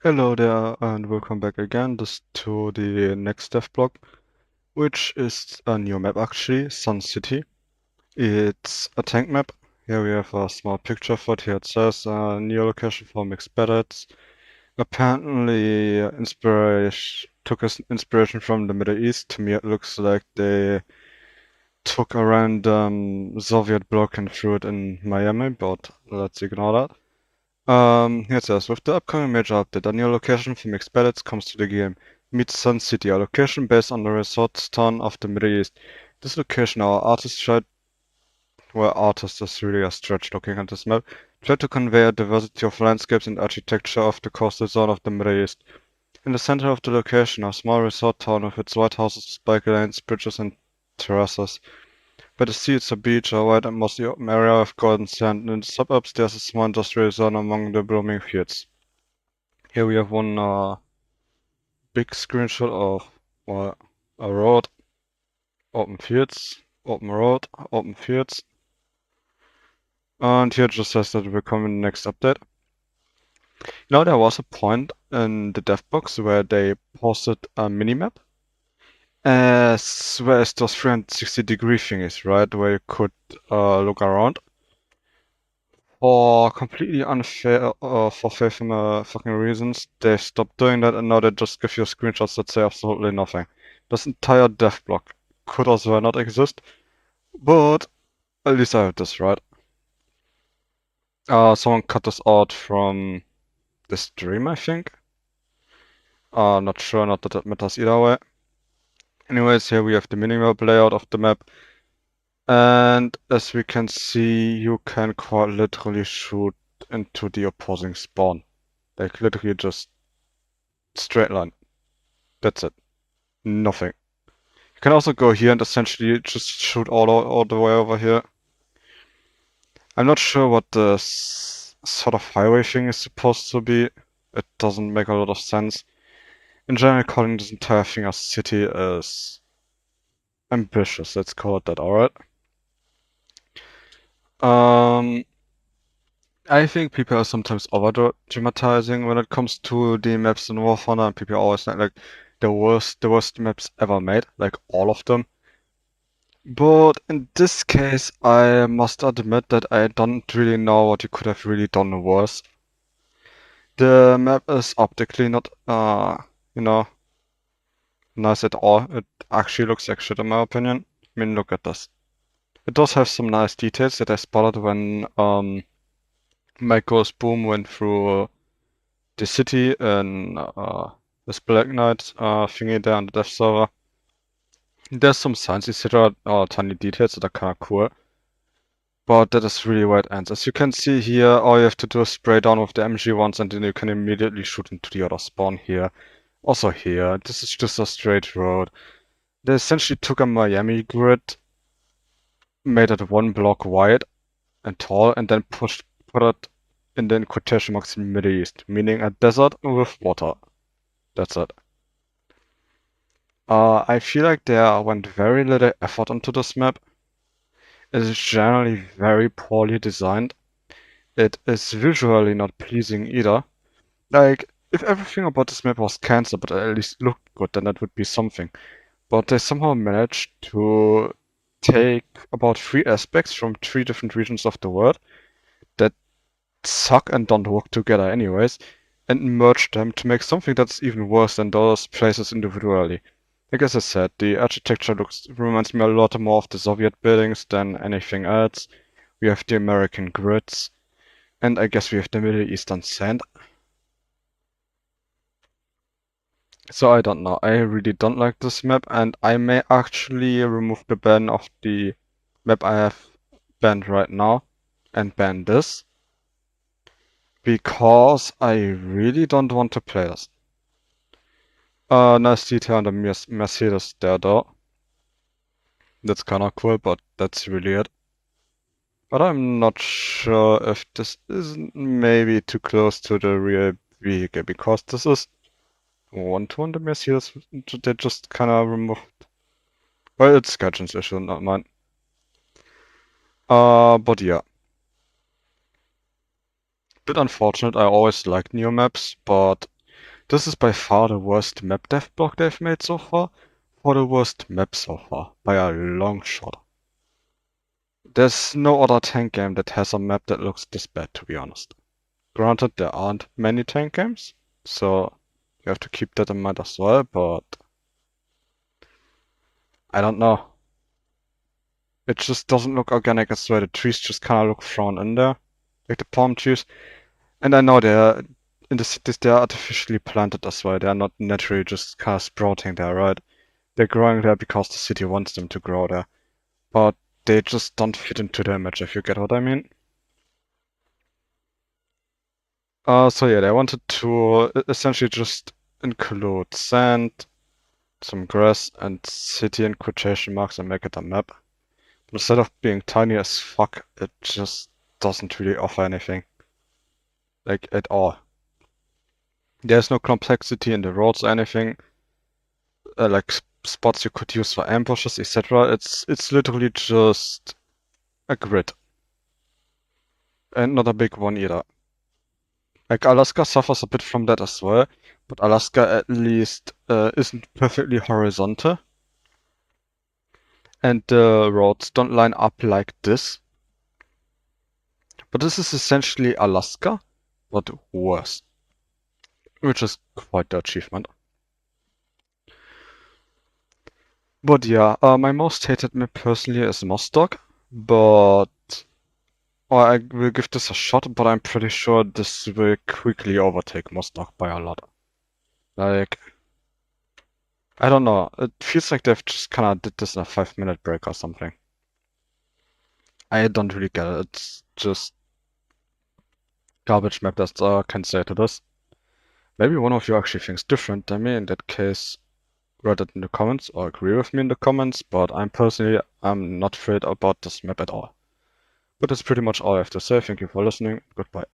Hello there and welcome back again to the next devblog, which is a new map actually, Sun City. It's a tank map. Here we have a small picture of it. Here it says new location for mixed battles. Apparently inspiration took us inspiration from the Middle East. To me it looks like they took a random Soviet block and threw it in Miami, but let's ignore that. Here it says, with the upcoming major update, a new location for mixed battles comes to the game. Meet Sun City, a location based on the resort town of the Middle East. This location, our artist tried, well, artist is really a stretch looking at this map, tried to convey a diversity of landscapes and architecture of the coastal zone of the Middle East. In the center of the location, a small resort town with its white houses, spike lanes, bridges, and terraces. By the sea, it's a beach, a wide and mostly open area of golden sand, and in the suburbs, there's a small industrial zone among the blooming fields. Here we have one big screenshot of well, a road, open fields, open road, open fields. And here it just says that it will come in the next update. Now there was a point in the dev box where they posted a minimap as well as those 360-degree thingies, right? Where you could look around. For completely unfair, for fucking reasons, they stopped doing that and now they just give you screenshots that say absolutely nothing. This entire dev block could as well not exist, but at least I have this right. Someone cut this out from the stream, I think. Not sure, not that it matters either way. Anyways, here we have the minimap layout of the map. And as we can see, you can quite literally shoot into the opposing spawn. Like literally just straight line. That's it. Nothing. You can also go here and essentially just shoot all the way over here. I'm not sure what the sort of highway thing is supposed to be. It doesn't make a lot of sense. In general, calling this entire thing a city is ambitious. Let's call it that, alright? Um, I think people are sometimes over dramatizing when it comes to the maps in War Thunder, and people always like the worst maps ever made, like all of them. But in this case, I must admit that I don't really know what you could have really done worse. The map is optically not, you know, nice at all. It actually looks like shit in my opinion. I mean, look at this. It does have some nice details that I spotted when, Michael's Boom went through the city and, this Black Knight, thingy there on the dev server. There's some science, etc., tiny details that are kinda cool. But that is really where it ends. As you can see here, all you have to do is spray down with the MG once and then you can immediately shoot into the other spawn here. Also here, this is just a straight road. They essentially took a Miami grid, made it one block wide and tall, and then put it in the quotation marks in the Middle East, meaning a desert with water. That's it. I feel like there went very little effort into this map. It is generally very poorly designed. It is visually not pleasing either. Like, if everything about this map was cancelled, but at least looked good, then that would be something. But they somehow managed to take about 3 aspects from 3 different regions of the world that suck and don't work together anyways, and merge them to make something that's even worse than those places individually. Like as I said, the architecture reminds me a lot more of the Soviet buildings than anything else. We have the American grids, and I guess we have the Middle Eastern sand. So I don't know. I really don't like this map, and I may actually remove the ban of the map I have banned right now and ban this because I really don't want to play this. Nice detail on the Mercedes there though. That's kinda cool, but that's really it. But I'm not sure if this isn't maybe too close to the real vehicle because this is one-to-one the Mercedes they just kinda removed. Well, it's Sketchin's issue, not mine. But yeah. Bit unfortunate, I always liked new maps, but This is by far the worst map devblog they've made so far, for the worst map so far, by a long shot. There's no other tank game that has a map that looks this bad, to be honest. Granted, there aren't many tank games, so you have to keep that in mind as well, but I don't know. It just doesn't look organic as well. The trees just kind of look thrown in there, like the palm trees. And I know they're in the cities, they're artificially planted as well. They're not naturally just kind of sprouting there, right? They're growing there because the city wants them to grow there. But they just don't fit into the image, if you get what I mean. So yeah, they wanted to essentially just include sand, some grass, and city in quotation marks and make it a map. But instead of being tiny as fuck, it just doesn't really offer anything. Like, at all. There's no complexity in the roads or anything. Like spots you could use for ambushes, etc. It's literally just a grid. And not a big one either. Like, Alaska suffers a bit from that as well, but Alaska at least isn't perfectly horizontal. And the roads don't line up like this. But this is essentially Alaska, but worse. Which is quite the achievement. But yeah, my most hated map personally is Mosdog, but I will give this a shot, but I'm pretty sure this will quickly overtake Mosdog by a lot. Like, I don't know, it feels like they've just kinda did this in a 5-minute break or something. I don't really get it, it's just garbage map, that's all I can say to this. Maybe one of you actually thinks different than me, in that case, write it in the comments or agree with me in the comments, but I'm not thrilled about this map at all. But that's pretty much all I have to say. Thank you for listening. Goodbye.